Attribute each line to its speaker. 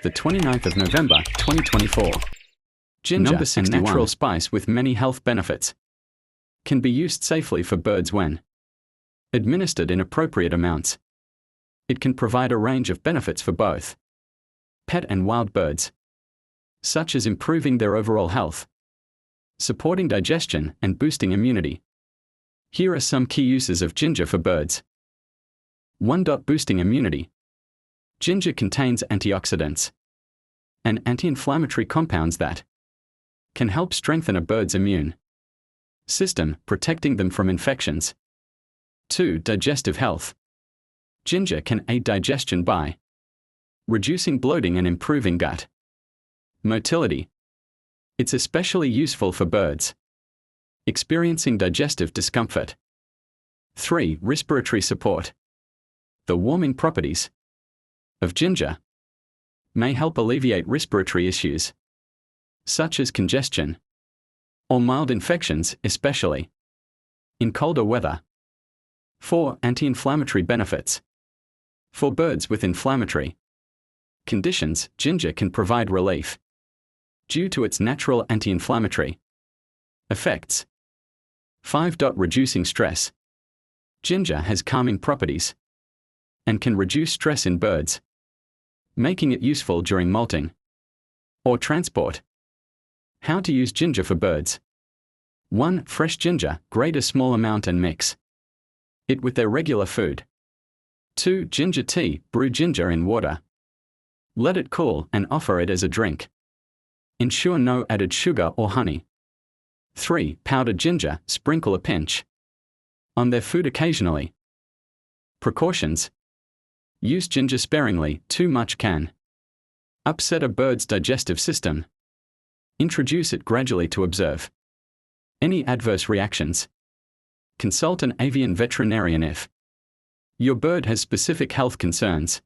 Speaker 1: the 29th of November, 2024. Ginger,
Speaker 2: Number
Speaker 1: a
Speaker 2: 61.
Speaker 1: natural spice with many health benefits, can be used safely for birds when administered in appropriate amounts. It can provide a range of benefits for both pet and wild birds, such as improving their overall health, supporting digestion, and boosting immunity. Here are some key uses of ginger for birds. 1. Boosting immunity. Ginger contains antioxidants and anti-inflammatory compounds that can help strengthen a bird's immune system, protecting them from infections. 2. Digestive health. Ginger can aid digestion by reducing bloating and improving gut motility. It's especially useful for birds experiencing digestive discomfort. 3. Respiratory support. The warming properties of ginger may help alleviate respiratory issues, such as congestion or mild infections, especially in colder weather. 4. Anti-inflammatory benefits. For birds with inflammatory conditions, ginger can provide relief due to its natural anti-inflammatory effects. 5. Reducing stress. Ginger has calming properties and can reduce stress in birds, making it useful during molting or transport. How to use ginger for birds. 1. Fresh ginger, grate a small amount and mix it with their regular food. 2. Ginger tea, brew ginger in water. Let it cool and offer it as a drink. Ensure no added sugar or honey. 3. Powdered ginger, sprinkle a pinch on their food occasionally. Precautions. Use ginger sparingly, too much can upset a bird's digestive system. Introduce it gradually to observe any adverse reactions. Consult an avian veterinarian if your bird has specific health concerns.